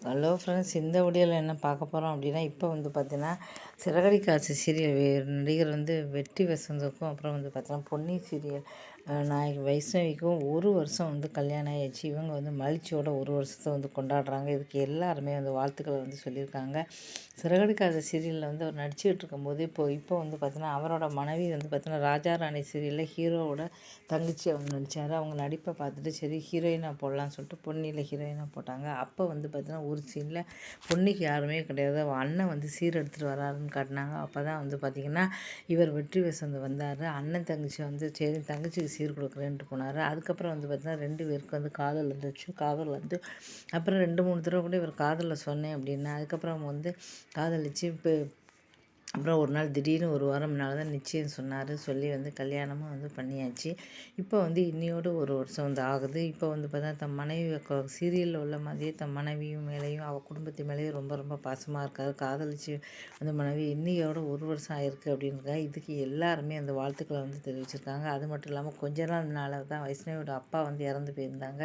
Hello friends, இந்த வீடியோவில் என்ன பார்க்க போகிறோம் அப்படின்னா, இப்போ வந்து பார்த்தீங்கன்னா சிறகடிக்க ஆசை சீரியல் நடிகர் வந்து வெற்றி வசந்துக்கும், அப்புறம் வந்து பார்த்தீங்கன்னா பொன்னி சீரியல் நாயகி வைஷ்ணவிக்கும் 1 வருஷம் வந்து கல்யாணம் ஆயிடுச்சு. இவங்க வந்து மகிழ்ச்சியோட 1 வருஷத்தை வந்து கொண்டாடுறாங்க. இதுக்கு எல்லாருமே வந்து வாழ்த்துக்களை வந்து சொல்லியிருக்காங்க. சிறகடிக்க ஆசை சீரியலில் வந்து அவர் நடிச்சுக்கிட்டு இருக்கும்போது இப்போ வந்து பார்த்தீங்கன்னா அவரோட மனைவி வந்து பார்த்தீங்கன்னா ராஜா ராணி சீரியலில் ஹீரோவோட தங்கச்சி அவங்க நடித்தார். அவங்க நடிப்பை பார்த்துட்டு சரி ஹீரோயினாக போடலான்னு சொல்லிட்டு பொன்னியில் ஹீரோயினாக போட்டாங்க. அப்போ வந்து பார்த்தீங்கன்னா ஒரு சீனில் பொன்னிக்கு யாருமே கிடையாது, அவள் அண்ணன் வந்து சீர் எடுத்துகிட்டு வராருன்னு காட்டினாங்க. அப்போ தான் வந்து பார்த்திங்கன்னா இவர் வெற்றி வசந்த் வந்தார். அண்ணன் தங்கச்சி வந்து சரி தங்கச்சிக்கு சீர் கொடுக்குறேன்ட்டு போனார். அதுக்கப்புறம் வந்து பார்த்தீங்கன்னா 2 பேருக்கு வந்து காதல் வந்துச்சு. காதல் வந்து அப்புறம் 2-3 தடவை கூட இவர் காதலில் சொன்னேன் அப்படின்னா அதுக்கப்புறம் வந்து காதலிச்சு இப்போ அப்புறம் ஒரு நாள் திடீர்னு 1 வாரம் முன்னால் தான் நிச்சயம் சொன்னார். சொல்லி வந்து கல்யாணமும் வந்து பண்ணியாச்சு. இப்போ வந்து இன்னையோடு 1 வருஷம் வந்து ஆகுது. இப்போ வந்து பார்த்தா தன் மனைவி சீரியலில் உள்ள மாதிரியே தன் மனைவியும் மேலேயும் அவள் குடும்பத்து மேலேயும் ரொம்ப ரொம்ப பாசமாக இருக்கார். காதலிச்சு அந்த மனைவி இன்னையோட 1 வருஷம் ஆயிருக்கு அப்படின்னுக்காக இதுக்கு எல்லாருமே அந்த வாழ்த்துக்களை வந்து தெரிவிச்சிருக்காங்க. அது மட்டும் இல்லாமல் கொஞ்ச நாள் முன்னால் தான் வைஷ்ணவியோட அப்பா வந்து இறந்து போயிருந்தாங்க.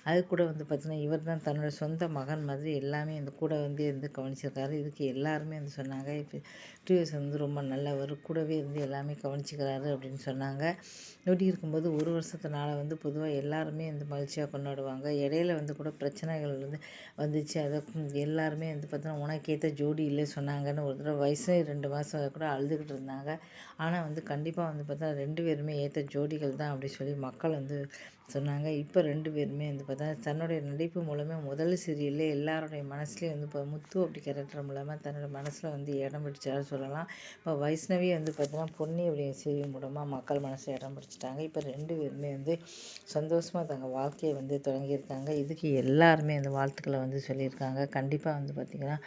அது கூட வந்து பார்த்திங்கன்னா இவர் தான் தன்னோட சொந்த மகன் மாதிரி எல்லாமே இந்த கூட வந்து இருந்து கவனிச்சிருக்காரு. இதுக்கு எல்லாருமே வந்து சொன்னாங்க, இப்போ டிவிஎஸ் வந்து ரொம்ப நல்லவர், கூடவே இருந்து எல்லாமே கவனிச்சிக்கிறாரு அப்படின்னு சொன்னாங்க. இப்படி இருக்கும்போது 1 வருஷத்தினால வந்து பொதுவாக எல்லாருமே வந்து மகிழ்ச்சியாக கொண்டாடுவாங்க. இடையில வந்து கூட பிரச்சனைகள் வந்து வந்துச்சு. அதை எல்லாருமே வந்து பார்த்தோன்னா உனக்கேற்ற ஜோடி இல்லை சொன்னாங்கன்னு ஒரு தடவை வைஷ்ணவி 2 மாதம் கூட அழுதுகிட்டு இருந்தாங்க. ஆனால் வந்து கண்டிப்பாக வந்து பார்த்தா 2 பேருமே ஏற்ற ஜோடிகள் தான் அப்படி சொல்லி மக்கள் வந்து சொன்னாங்க. இப்போ 2 பேருமே வந்து பார்த்தா தன்னுடைய நடிப்பு மூலமே முதல் சீரியல்லே எல்லாருடைய மனசுலேயும் வந்து இப்போ முத்து அப்படி கேரக்டர் மூலமாக தன்னோட மனசில் வந்து இடம் பிடிச்சாரு சொல்லலாம். இப்போ வைஷ்ணவி வந்து பார்த்தீங்கன்னா பொன்னி அப்படிங்கிற சீரியல் மூலமாக மக்கள் மனசில் இடம் பிடிச்சிட்டாங்க. இப்போ 2 பேருமே வந்து சந்தோஷமாக தங்கள் வாழ்க்கையை வந்து தொடங்கியிருக்காங்க. இதுக்கு எல்லாருமே அந்த வாழ்த்துக்களை வந்து சொல்லியிருக்காங்க. கண்டிப்பாக வந்து பார்த்திங்கன்னா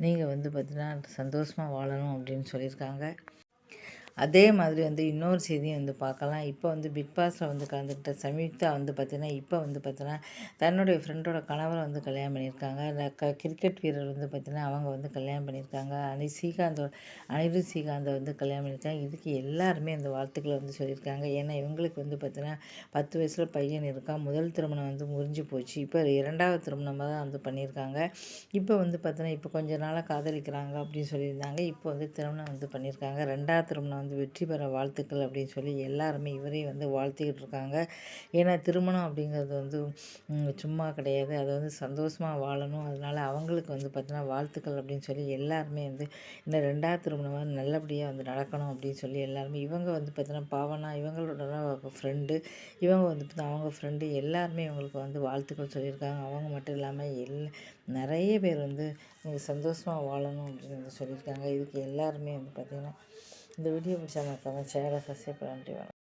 நீங்கள் வந்து பார்த்திங்கன்னா சந்தோஷமாக வாழணும் அப்படின்னு சொல்லியிருக்காங்க. அதே மாதிரி வந்து இன்னொரு செய்தியும் வந்து பார்க்கலாம். இப்போ வந்து பிக் பாஸில் வந்து கலந்துக்கிட்ட சம்யுக்தா வந்து பார்த்திங்கன்னா இப்போ வந்து பார்த்தீங்கன்னா தன்னுடைய ஃப்ரெண்டோட கணவரை வந்து கல்யாணம் பண்ணியிருக்காங்க. அந்த கிரிக்கெட் வீரர் வந்து பார்த்திங்கன்னா அவங்க வந்து கல்யாணம் பண்ணியிருக்காங்க. அனிருத் ஸ்ரீகாந்தை வந்து கல்யாணம் பண்ணியிருக்காங்க. இதுக்கு எல்லாருமே அந்த வாழ்த்துக்களை வந்து சொல்லியிருக்காங்க. ஏன்னா இவங்களுக்கு வந்து பார்த்திங்கன்னா 10 வயசில் பையன் இருக்கான். முதல் திருமணம் வந்து முறிஞ்சு போச்சு. இப்போ 2வது திருமணமாக தான் வந்து பண்ணியிருக்காங்க. இப்போ வந்து பார்த்தீங்கன்னா இப்போ கொஞ்ச நாளாக காதலிக்கிறாங்க அப்படின்னு சொல்லியிருந்தாங்க. இப்போ வந்து திருமணம் வந்து பண்ணியிருக்காங்க. 2வது திருமணம் வந்து வெற்றி பெற வாழ்த்துக்கள் அப்படின்னு சொல்லி எல்லாருமே இவரையும் வந்து வாழ்த்திக்கிட்டு இருக்காங்க. ஏன்னா திருமணம் அப்படிங்கிறது வந்து சும்மா கிடையாது. அதை வந்து சந்தோஷமாக வாழணும். அதனால் அவங்களுக்கு வந்து பார்த்தீங்கன்னா வாழ்த்துக்கள் அப்படின்னு சொல்லி எல்லாருமே வந்து இந்த 2வது திருமணம் வந்து நல்லபடியாக வந்து நடக்கணும் அப்படின்னு சொல்லி எல்லாருமே இவங்க வந்து பார்த்தீங்கன்னா பாவனா இவங்களோட ஃப்ரெண்டு, இவங்க வந்து அவங்க ஃப்ரெண்டு எல்லாருமே இவங்களுக்கு வந்து வாழ்த்துக்கள் சொல்லியிருக்காங்க. அவங்க மட்டும் இல்லாமல் நிறைய பேர் வந்து நீங்கள் சந்தோஷமாக வாழணும் அப்படின்னு வந்து சொல்லியிருக்காங்க. இதுக்கு எல்லாருமே வந்து பார்த்திங்கன்னா இந்த வீடியோ பிடிச்சா மறக்காமல் சேனலை சப்ஸ்கிரைப் பண்ணிட்டு